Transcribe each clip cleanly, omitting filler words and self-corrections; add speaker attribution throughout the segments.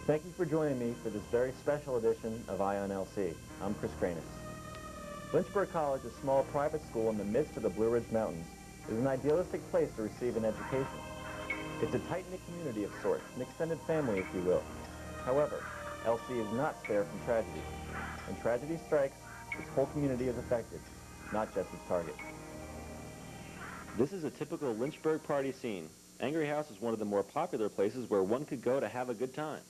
Speaker 1: Thank you for joining me for this very special edition of Eye on LC. I'm Chris Cranus. Lynchburg College, a small private school in the midst of the Blue Ridge Mountains, is an idealistic place to receive an education. It's a tight-knit community of sorts, an extended family, if you will. However, LC is not spared from tragedy. When tragedy strikes, its whole community is affected, not just its target. This is a typical Lynchburg party scene. Angry House is one of the more popular places where one could go to have a good time.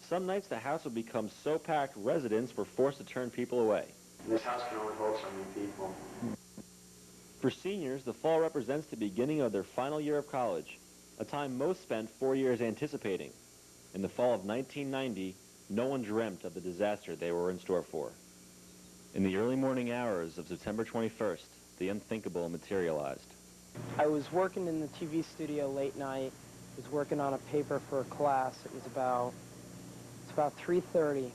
Speaker 1: Some nights the house would become so packed residents were forced to turn people away.
Speaker 2: This house can only hold so many people.
Speaker 1: For seniors, the fall represents the beginning of their final year of college, a time most spent 4 years anticipating. In the fall of 1990, no one dreamt of the disaster they were in store for. In the early morning hours of September 21st, the unthinkable materialized.
Speaker 3: I was working in the TV studio late night. I was working on a paper for a class. It's about 3:30,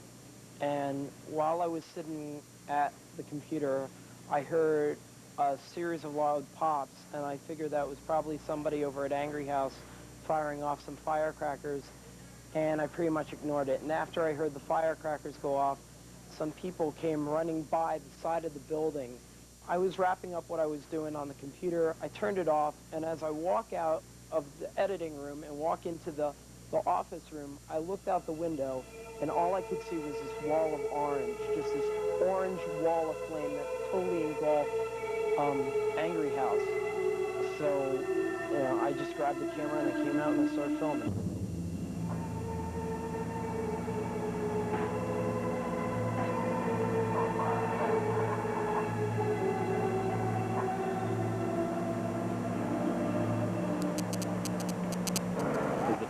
Speaker 3: and while I was sitting at the computer, I heard a series of loud pops, and I figured that was probably somebody over at Angry House firing off some firecrackers, and I pretty much ignored it. And after I heard the firecrackers go off, some people came running by the side of the building. I was wrapping up what I was doing on the computer. I turned it off, and as I walk out of the editing room and walk into the office room, I looked out the window, and all I could see was this wall of orange, just this orange wall of flame that totally engulfed Angry House. So, you know, I just grabbed the camera and I came out and I started filming.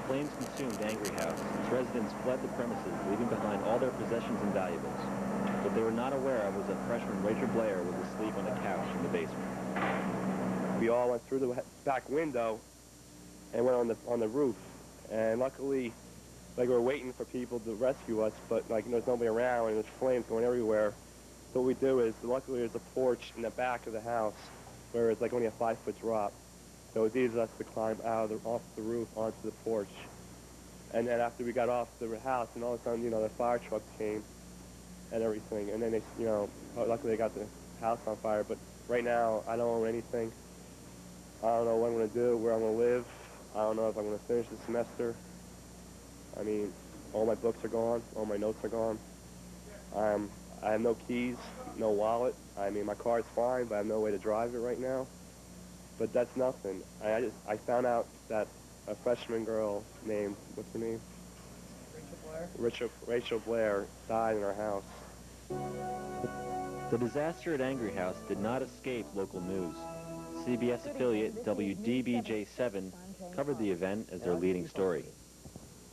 Speaker 1: Flames consumed Angry House. Its residents fled the premises, leaving behind all their possessions and valuables. What they were not aware of was that freshman Rachel Blair was asleep on a couch in the basement.
Speaker 4: We all went through the back window and went on the roof. And luckily, like, we were waiting for people to rescue us, but like there's nobody around and there's flames going everywhere. So what we do is, luckily there's a porch in the back of the house where it's like only a 5-foot drop. So it was easy for us to climb off the roof onto the porch. And then after we got off the house, and all of a sudden, the fire trucks came and everything. And then they, luckily they got the house on fire. But right now, I don't own anything. I don't know what I'm going to do, where I'm going to live. I don't know if I'm going to finish the semester. I mean, all my books are gone. All my notes are gone. I have no keys, no wallet. I mean, my car's fine, but I have no way to drive it right now. But that's nothing. I found out that a freshman girl named, what's her name? Rachel Blair. Rachel Blair died in our house.
Speaker 1: The disaster at Angry House did not escape local news. CBS affiliate WDBJ7 covered the event as their leading story.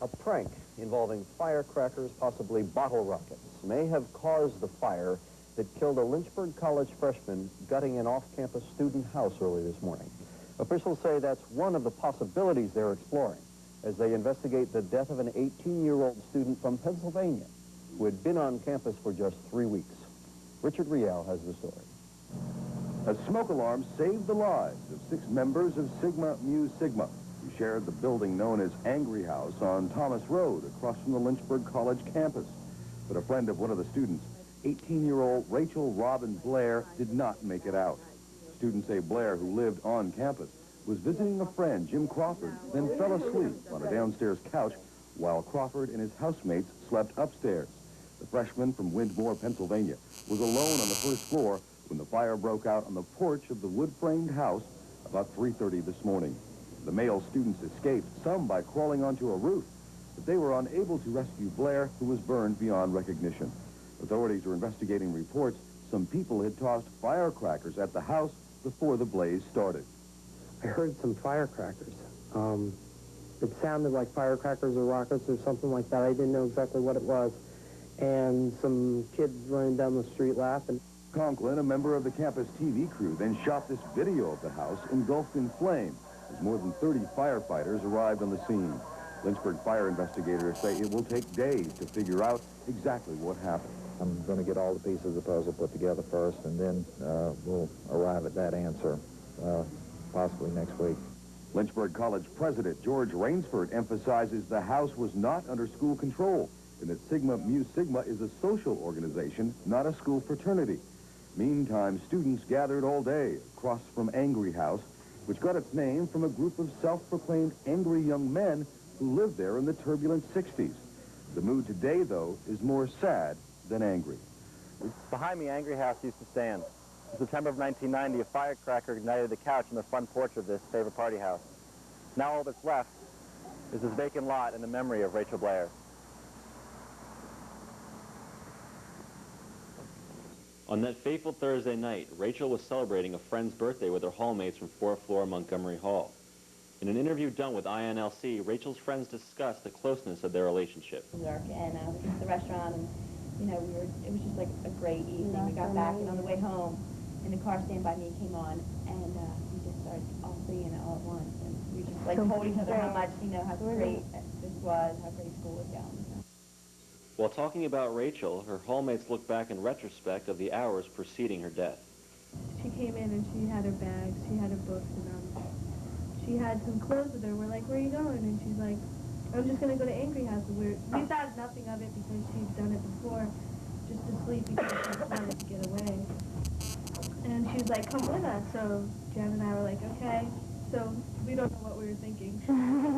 Speaker 5: A prank involving firecrackers, possibly bottle rockets, may have caused the fire that killed a Lynchburg College freshman gutting an off-campus student house early this morning. Officials say that's one of the possibilities they're exploring as they investigate the death of an 18-year-old student from Pennsylvania who had been on campus for just 3 weeks. Richard Rial has the story.
Speaker 6: A smoke alarm saved the lives of 6 members of Sigma Mu Sigma who shared the building known as Angry House on Thomas Road across from the Lynchburg College campus. But a friend of one of the students, 18-year-old Rachel Robin Blair, did not make it out. Students say Blair, who lived on campus, was visiting a friend, Jim Crawford, then fell asleep on a downstairs couch while Crawford and his housemates slept upstairs. The freshman from Windmore, Pennsylvania, was alone on the first floor when the fire broke out on the porch of the wood-framed house about 3:30 this morning. The male students escaped, some by crawling onto a roof, but they were unable to rescue Blair, who was burned beyond recognition. Authorities are investigating reports some people had tossed firecrackers at the house before the blaze started.
Speaker 3: I heard some firecrackers. It sounded like firecrackers or rockets or something like that. I didn't know exactly what it was. And some kids running down the street laughing.
Speaker 6: Conklin, a member of the campus TV crew, then shot this video of the house engulfed in flame as more than 30 firefighters arrived on the scene. Lynchburg fire investigators say it will take days to figure out exactly what happened.
Speaker 5: I'm going to get all the pieces of the puzzle put together first, and then we'll arrive at that answer possibly next week.
Speaker 6: Lynchburg College President George Rainsford emphasizes the house was not under school control and that Sigma Mu Sigma is a social organization, not a school fraternity. Meantime, students gathered all day across from Angry House, which got its name from a group of self-proclaimed angry young men who lived there in the turbulent 60s. The mood today, though, is more sad than angry.
Speaker 1: Behind me, Angry House used to stand. In September of 1990, a firecracker ignited the couch on the front porch of this favorite party house. Now all that's left is this vacant lot in the memory of Rachel Blair. On that fateful Thursday night, Rachel was celebrating a friend's birthday with her hallmates from 4th floor Montgomery Hall. In an interview done with INLC, Rachel's friends discussed the closeness of their relationship.
Speaker 7: New York, and we went to the restaurant, and it was just like a great evening. We got back, and on the way home, in the car, Stand By Me came on, and we just started all singing it all at once, and we just like told each other how much, how great this was, how great school was going.
Speaker 1: While talking about Rachel, her hallmates looked back in retrospect of the hours preceding her death.
Speaker 8: She came in and she had her bags, she had her books, and she had some clothes with her. We're like, where are you going? And she's like, I'm just going to go to Angry House. And we thought nothing of it because she'd done it before, just to sleep because she wanted to get away. And she was like, come with us. So Jen and I were like, okay. So we don't know what we were thinking.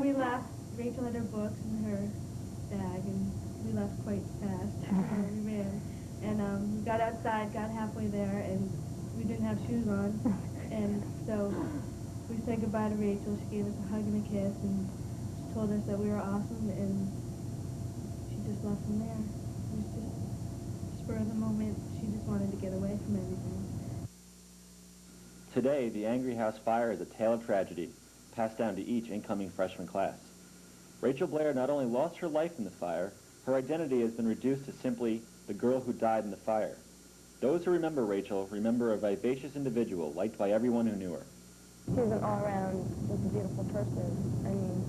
Speaker 8: We left. Rachel had her books in her bag, and we left quite fast. We ran. And we got outside, got halfway there, and we didn't have shoes on. And so we said goodbye to Rachel. She gave us a hug and a kiss, and she told us that we were awesome, and she just left from there. It was just spur of the moment. She just wanted to get away from everything.
Speaker 1: Today, the Angry House fire is a tale of tragedy, passed down to each incoming freshman class. Rachel Blair not only lost her life in the fire, her identity has been reduced to simply the girl who died in the fire. Those who remember Rachel remember a vivacious individual liked by everyone who knew her.
Speaker 9: She was an all-around, just a beautiful person. I mean,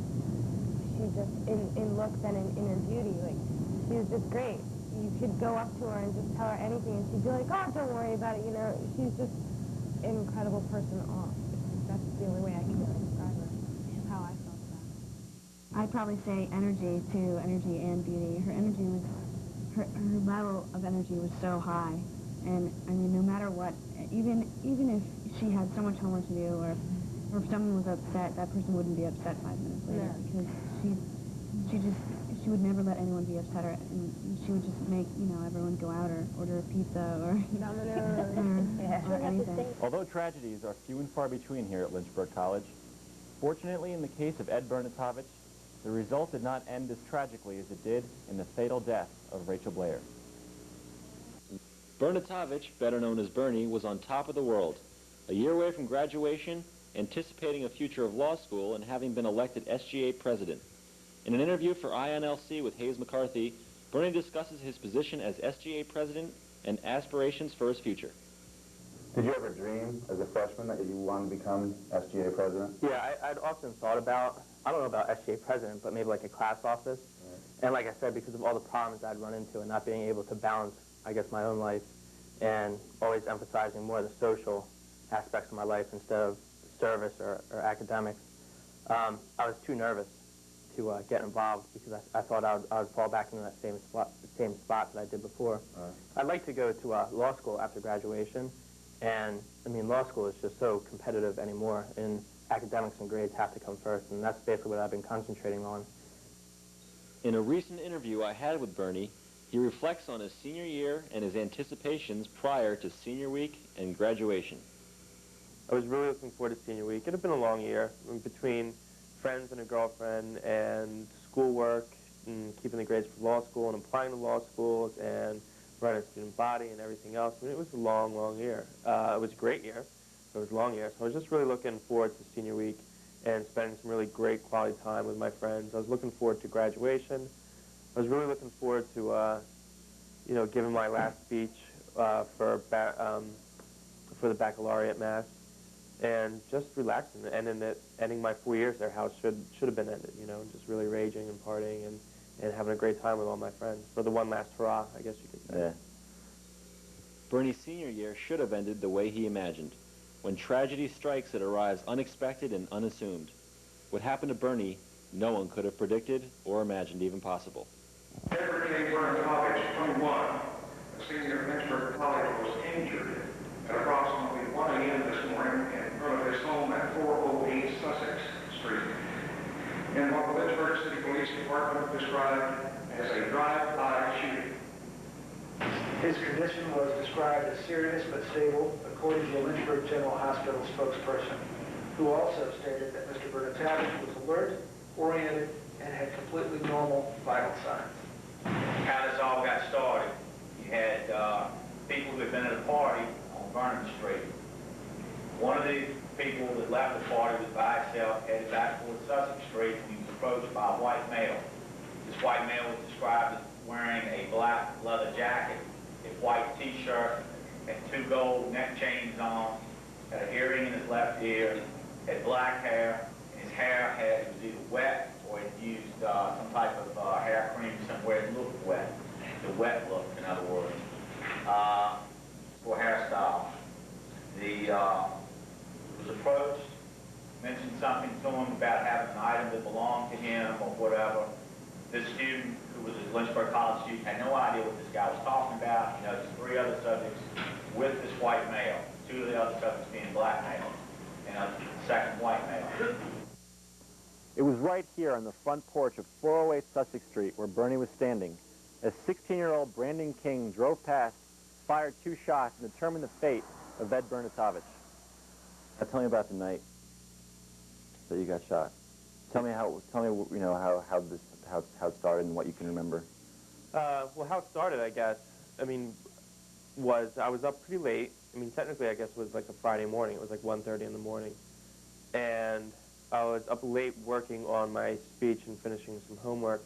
Speaker 9: she just, in looks and in her beauty, like, she was just great. You could go up to her and just tell her anything, and she'd be like, oh, don't worry about it, She's just an incredible person. That's the only way I can really describe her, how I felt about her.
Speaker 10: I'd probably say energy, too, energy and beauty. Her energy was, her level of energy was so high. And, I mean, no matter what, even if she had so much homework to do, or if someone was upset, that person wouldn't be upset 5 minutes later, because she would never let anyone be upset, and she would just make, everyone go out or order a pizza or or anything.
Speaker 1: Although tragedies are few and far between here at Lynchburg College, fortunately in the case of Ed Bernatovich, the result did not end as tragically as it did in the fatal death of Rachel Blair. Bernatovich, better known as Bernie, was on top of the world. A year away from graduation, anticipating a future of law school, and having been elected SGA president. In an interview for INLC with Hayes McCarthy, Bernie discusses his position as SGA president and aspirations for his future.
Speaker 11: Did you ever dream as a freshman that you wanted to become SGA president?
Speaker 12: Yeah, I'd often thought about, I don't know about SGA president, but maybe like a class office. Right. And like I said, because of all the problems I'd run into and not being able to balance, I guess, my own life, and always emphasizing more of the social aspects of my life instead of service or academics, I was too nervous to get involved because I thought I would fall back into that same spot that I did before. Right. I'd like to go to law school after graduation, and I mean, law school is just so competitive anymore, and academics and grades have to come first, and that's basically what I've been concentrating on.
Speaker 1: In a recent interview I had with Bernie, he reflects on his senior year and his anticipations prior to senior week and graduation.
Speaker 12: I was really looking forward to senior week. It had been a long year between friends and a girlfriend and schoolwork and keeping the grades for law school and applying to law schools and running a student body and everything else. I mean, it was a long, long year. It was a great year. It was a long year. So I was just really looking forward to senior week and spending some really great quality time with my friends. I was looking forward to graduation. I was really looking forward to, giving my last speech for the baccalaureate mass, and just relaxing and ending my 4 years there how it should have been ended. Just really raging and partying and having a great time with all my friends for the one last hurrah, I guess you could say.
Speaker 1: Yeah. Bernie's senior year should have ended the way he imagined. When tragedy strikes, it arrives unexpected and unassumed. What happened to Bernie, no one could have predicted or imagined even possible.
Speaker 13: Edward K. Berntovich, 21, a senior at Lynchburg College, was injured at approximately 1 a.m. this morning in front of his home at 408 Sussex Street, in what the Lynchburg City Police Department described as a drive-by shooting.
Speaker 14: His condition was described as serious but stable, according to the Lynchburg General Hospital spokesperson, who also stated that Mr. Berntovich was alert, oriented, and had completely normal vital signs.
Speaker 15: How this all got started, you had people who had been at a party on Vernon Street. One of the people that left the party was by himself, headed back towards Sussex Street, and he was approached by a white male. This white male was described as wearing a black leather jacket, a white t-shirt, had 2 gold neck chains on, had a earring in his left ear, had black hair, and his hair it was either wet or it used some type of hair cream somewhere. It looked wet. The wet look, in other words, for hairstyle. He was approached, mentioned something to him about having an item that belonged to him or whatever. This student, who was a Lynchburg College student, had no idea what this guy was talking about. He noticed 3 other subjects with this white male, 2 of the other subjects being black males, and a second white male.
Speaker 1: It was right here on the front porch of 408 Sussex Street where Bernie was standing as 16-year-old Brandon King drove past, fired 2 shots, and determined the fate of Ed Berntovich. Now tell me about the night that you got shot. Tell me how it started and what you can remember.
Speaker 12: Well, how it started, I guess, was I was up pretty late. Technically, I guess it was like a Friday morning. It was like 1:30 in the morning. And I was up late working on my speech and finishing some homework.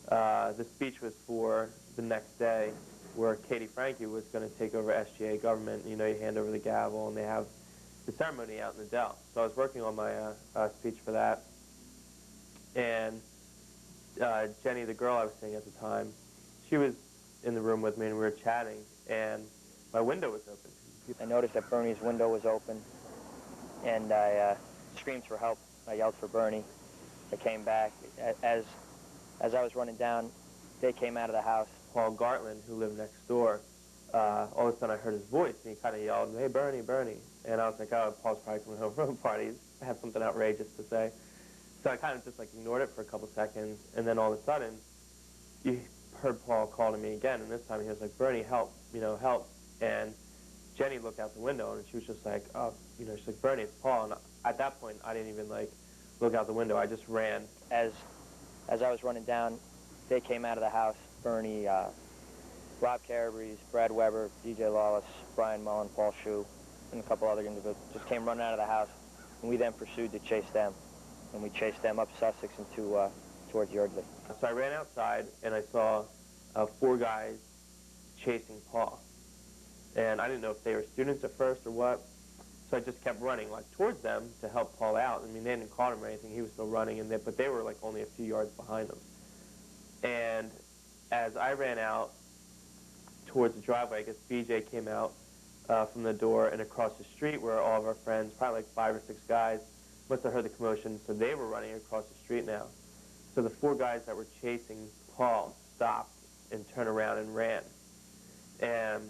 Speaker 12: The speech was for the next day, where Katie Franke was going to take over SGA government. You hand over the gavel, and they have the ceremony out in the Dell. So I was working on my speech for that. And Jenny, the girl I was seeing at the time, she was in the room with me, and we were chatting, and my window was open.
Speaker 3: I noticed that Bernie's window was open, and I screamed for help. I yelled for Bernie. I came back. As I was running down, they came out of the house.
Speaker 12: Paul Gartland, who lived next door, all of a sudden I heard his voice, and he kind of yelled, "Hey, Bernie, Bernie." And I was like, oh, Paul's probably coming home from a party. I have something outrageous to say. So I kind of just ignored it for a couple seconds, and then all of a sudden, you heard Paul call to me again, and this time he was like, "Bernie, help, help." And Jenny looked out the window, and she was just like, oh, she's like, "Bernie, it's Paul." And at that point, I didn't even, look out the window. I just ran.
Speaker 3: As I was running down, they came out of the house. Bernie, Rob Carabrese, Brad Weber, DJ Lawless, Brian Mullen, Paul Shue, and a couple other individuals just came running out of the house, and we then pursued to chase them. And we chased them up Sussex and towards Yardley.
Speaker 12: So I ran outside, and I saw 4 guys chasing Paul. And I didn't know if they were students at first or what. So I just kept running, towards them to help Paul out. They hadn't caught him or anything. He was still running, but they were, only a few yards behind him. And as I ran out towards the driveway, I guess BJ came out from the door, and across the street were all of our friends, probably 5 or 6 guys. Must have heard the commotion, so they were running across the street now. So the 4 guys that were chasing Paul stopped and turned around and ran. And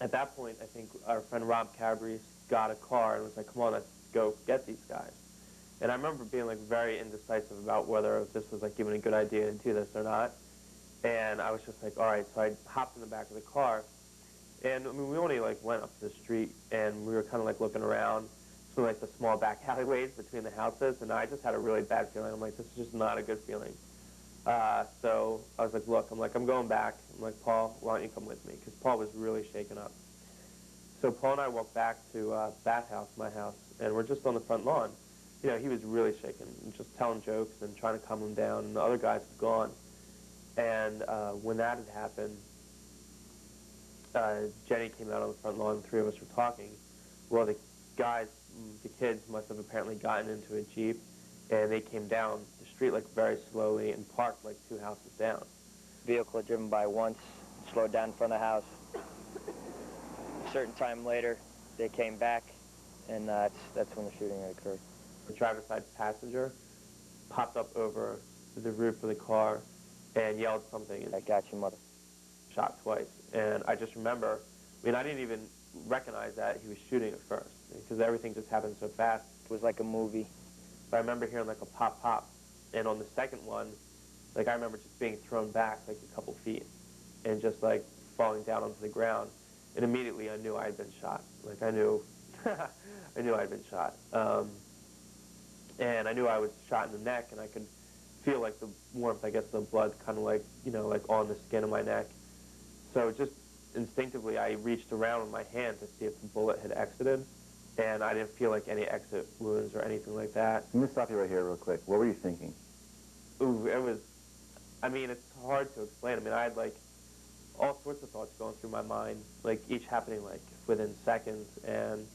Speaker 12: at that point, I think our friend Rob Carabrese got a car and was like, "Come on, let's go get these guys." And I remember being very indecisive about whether this was even a good idea to do this or not. And I was just like, all right. So I hopped in the back of the car, and we only went up to the street, and we were kind of looking around. The small back alleyways between the houses, and I just had a really bad feeling. I'm like, this is just not a good feeling. So I was like, look, I'm going back. I'm like, Paul, why don't you come with me? Because Paul was really shaken up. So Paul and I walked back to that house, my house, and we're just on the front lawn. He was really shaken, and just telling jokes and trying to calm him down, and the other guys had gone. And when that had happened, Jenny came out on the front lawn, and the 3 of us were talking. Well, the kids must have apparently gotten into a Jeep, and they came down the street very slowly and parked 2 houses down.
Speaker 3: Vehicle had driven by once, slowed down in front of the house. A certain time later, they came back, and that's when the shooting had occurred.
Speaker 12: The driver's side passenger popped up over the roof of the car and yelled something. And I got your mother. Shot twice. And I just remember, I mean, I didn't even recognize that he was shooting at first because everything just happened so fast. It was like a movie. But I remember hearing like a pop, pop. And on the second one, like I remember just being thrown back like a couple feet and just like falling down onto the ground. And immediately I knew I had been shot. Like I knew, I knew I had been shot. And I knew I was shot in the neck, and I could feel like the warmth, I guess the blood kind of like, you know, like on the skin of my neck. So just instinctively I reached around with my hand to see if the bullet had exited, and I didn't feel like any exit wounds or anything like that.
Speaker 1: Let me stop you right here real quick. What were you thinking?
Speaker 12: Ooh, it was, I mean, it's hard to explain. I mean, I had like all sorts of thoughts going through my mind, like each happening like within seconds. And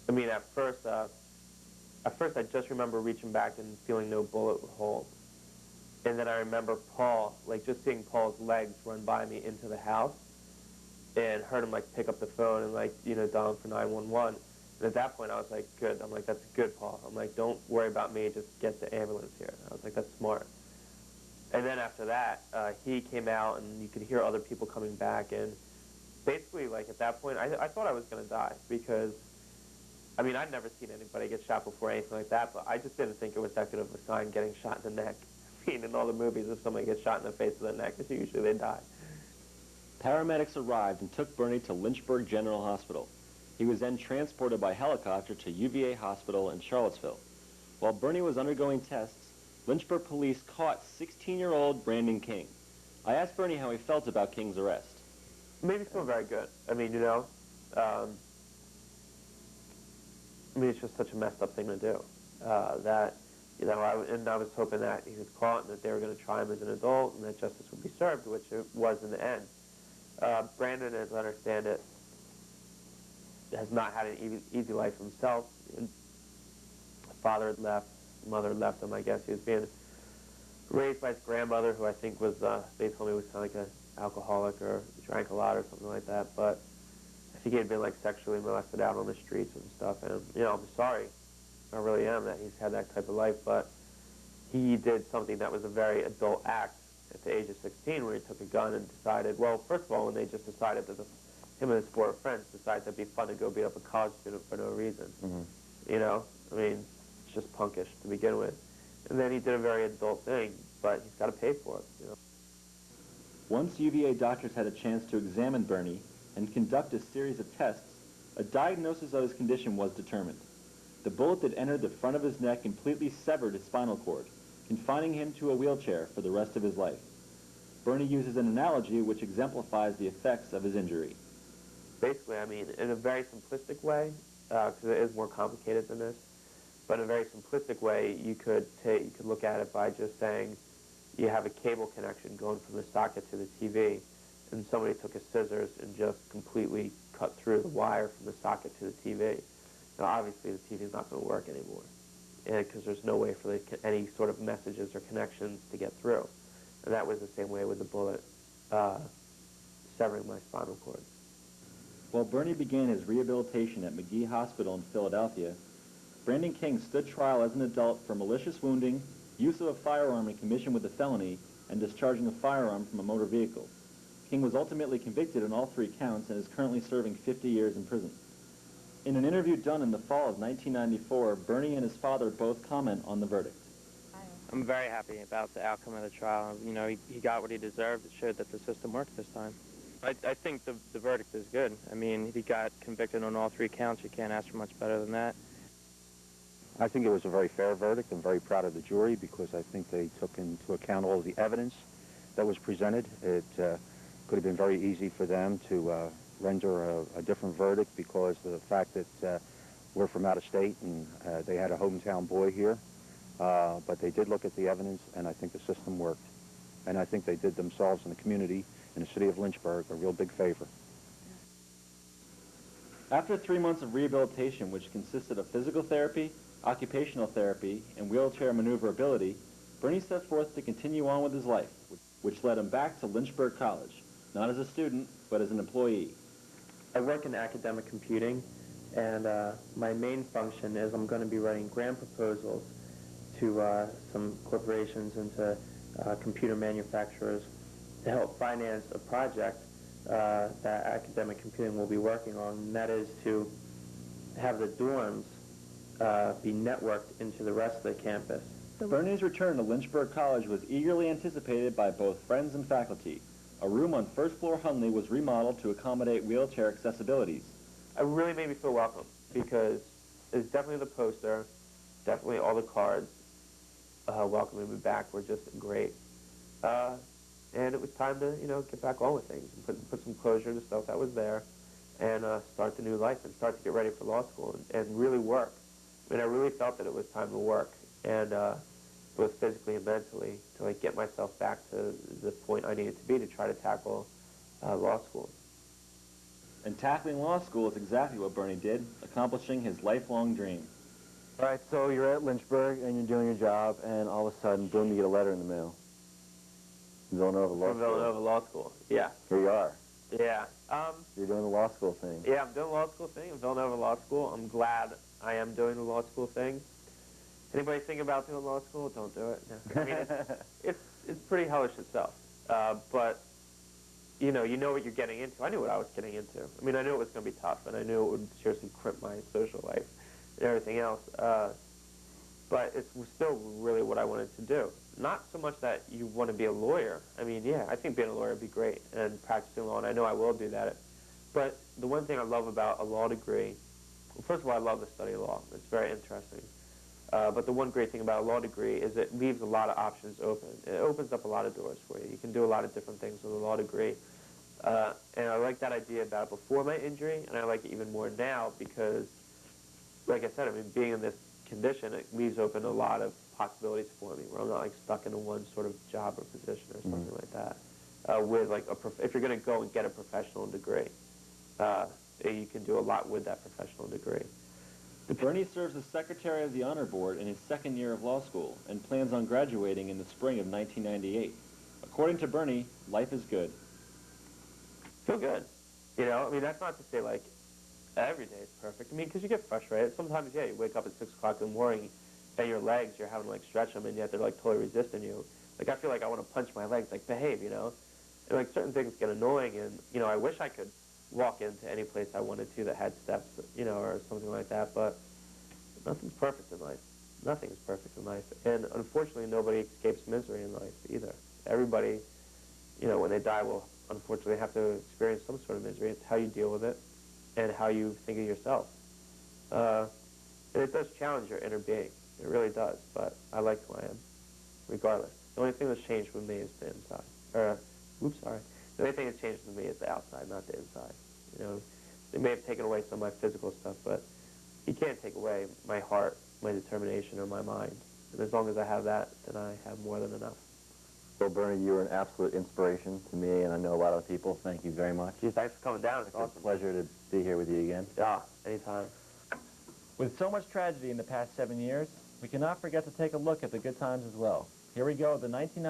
Speaker 12: I mean, at first I just remember reaching back and feeling no bullet hole. And then I remember Paul, like just seeing Paul's legs run by me into the house and heard him like pick up the phone and like, you know, dial for 911. And at that point I was like, good. I'm like, that's good, Paul. I'm like, don't worry about me, just get the ambulance here. I was like, that's smart. And then after that, he came out and you could hear other people coming back. And basically, like at that point, I thought I was going to die because, I mean, I'd never seen anybody get shot before or anything like that, but I just didn't think it was that good of a sign getting shot in the neck. I mean, in all the movies, if somebody gets shot in the face or the neck, usually they die.
Speaker 1: Paramedics arrived and took Bernie to Lynchburg General Hospital. He was then transported by helicopter to UVA Hospital in Charlottesville. While Bernie was undergoing tests, Lynchburg police caught 16-year-old Brandon King. I asked Bernie how he felt about King's arrest.
Speaker 12: It made me feel very good. I mean, you know, I mean, it's just such a messed up thing to do. That, you know, I was hoping that he was caught and that they were going to try him as an adult and that justice would be served, which it was in the end. Brandon, as I understand it, has not had an easy life himself. His father had left, mother had left him, I guess. He was being raised by his grandmother, who I think was, they told me was kind of like an alcoholic or drank a lot or something like that. But I think he had been like sexually molested out on the streets and stuff. And, you know, I'm sorry. I really am that he's had that type of life. But he did something that was a very adult act at the age of 16 where he took a gun and decided, well, first of all, when they just decided that him and his four friends decided it'd be fun to go beat up a college student for no reason.
Speaker 1: Mm-hmm.
Speaker 12: You know? I mean, it's just punkish to begin with. And then he did a very adult thing, but he's got to pay for it, you know?
Speaker 1: Once UVA doctors had a chance to examine Bernie and conduct a series of tests, a diagnosis of his condition was determined. The bullet that entered the front of his neck completely severed his spinal cord, confining him to a wheelchair for the rest of his life. Bernie uses an analogy which exemplifies the effects of his injury.
Speaker 12: Basically, I mean, in a very simplistic way, because it is more complicated than this, but in a very simplistic way, you could look at it by just saying you have a cable connection going from the socket to the TV, and somebody took a scissors and just completely cut through the wire from the socket to the TV. Now, obviously, the TV is not going to work anymore, because there's no way for any sort of messages or connections to get through. And that was the same way with the bullet severing my spinal cord.
Speaker 1: While Bernie began his rehabilitation at McGee Hospital in Philadelphia, Brandon King stood trial as an adult for malicious wounding, use of a firearm in connection with a felony, and discharging a firearm from a motor vehicle. King was ultimately convicted on all 3 counts and is currently serving 50 years in prison. In an interview done in the fall of 1994, Bernie and his father both comment on the verdict.
Speaker 16: I'm very happy about the outcome of the trial. You know, he got what he deserved. It showed that the system worked this time. I think the verdict is good. I mean, he got convicted on all 3 counts. You can't ask for much better than that.
Speaker 17: I think it was a very fair verdict. I'm very proud of the jury because I think they took into account all of the evidence that was presented. It could have been very easy for them to render a different verdict because of the fact that we're from out of state and they had a hometown boy here. But they did look at the evidence, and I think the system worked. And I think they did themselves and the community in the city of Lynchburg a real big favor.
Speaker 1: After 3 months of rehabilitation, which consisted of physical therapy, occupational therapy, and wheelchair maneuverability, Bernie set forth to continue on with his life, which led him back to Lynchburg College, not as a student, but as an employee.
Speaker 12: I work in academic computing, And my main function is I'm going to be writing grant proposals to some corporations and to computer manufacturers to help finance a project that academic computing will be working on, and that is to have the dorms be networked into the rest of the campus.
Speaker 1: Bernie's return to Lynchburg College was eagerly anticipated by both friends and faculty. A room on first floor Hunley was remodeled to accommodate wheelchair accessibilities.
Speaker 12: It really made me feel welcome because it's definitely the poster, definitely all the cards welcoming me back were just great. And it was time to, get back on with things and put some closure to stuff that was there and start the new life and start to get ready for law school and really work. I mean, I really felt that it was time to work, and both physically and mentally, to get myself back to the point I needed to be to try to tackle law school.
Speaker 1: And tackling law school is exactly what Bernie did, accomplishing his lifelong dream.
Speaker 18: All right, so you're at Lynchburg, and you're doing your job, and all of a sudden, boom, you get a letter in the mail. Villanova Law School.
Speaker 12: From Villanova Law School, yeah.
Speaker 18: Here you are.
Speaker 12: Yeah.
Speaker 18: You're doing the law school thing.
Speaker 12: Yeah, I'm doing the law school thing in Villanova Law School. I'm glad I am doing the law school thing. Anybody think about doing law school? Don't do it. No. I mean, it's pretty hellish itself. But, you know what you're getting into. I knew what I was getting into. I mean, I knew it was going to be tough, and I knew it would seriously crimp my social life and everything else. But it's still really what I wanted to do. Not so much that you want to be a lawyer. I mean, yeah, I think being a lawyer would be great, and practicing law, and I know I will do that. But the one thing I love about a law degree, well, first of all, I love to study law. It's very interesting. But the one great thing about a law degree is it leaves a lot of options open. It opens up a lot of doors for you. You can do a lot of different things with a law degree. And I like that idea about it before my injury, and I like it even more now because, like I said, I mean, being in this condition, it leaves open a lot of possibilities for me where I'm not stuck into one sort of job or position or something like that. With if you're going to go and get a professional degree, you can do a lot with that professional degree.
Speaker 1: Bernie serves as Secretary of the Honor Board in his second year of law school and plans on graduating in the spring of 1998. According to Bernie, life is good.
Speaker 12: Feel good. I mean, that's not to say, every day is perfect. I mean, because you get frustrated. Sometimes, yeah, you wake up at 6 o'clock in the morning, and your legs, you're having to, stretch them, and yet they're, totally resisting you. I feel like I want to punch my legs, behave, And, certain things get annoying, and, I wish I could walk into any place I wanted to that had steps, or something like that, but nothing's perfect in life. Nothing is perfect in life. And unfortunately, nobody escapes misery in life either. Everybody, when they die, will unfortunately have to experience some sort of misery. It's how you deal with it and how you think of yourself. And it does challenge your inner being. It really does, but I like who I am, regardless. The only thing that's changed with me is the inside. The only thing that's changed with me is the outside, not the inside. They may have taken away some of my physical stuff, but you can't take away my heart, my determination, or my mind. And as long as I have that, then I have more than enough.
Speaker 18: Well, Bernie, you were an absolute inspiration to me, and I know a lot of people. Thank you very much.
Speaker 12: Geez, thanks for coming down. It's awesome.
Speaker 18: It's a pleasure to be here with you again.
Speaker 12: Yeah, anytime.
Speaker 1: With so much tragedy in the past 7 years, we cannot forget to take a look at the good times as well. Here we go, the 1990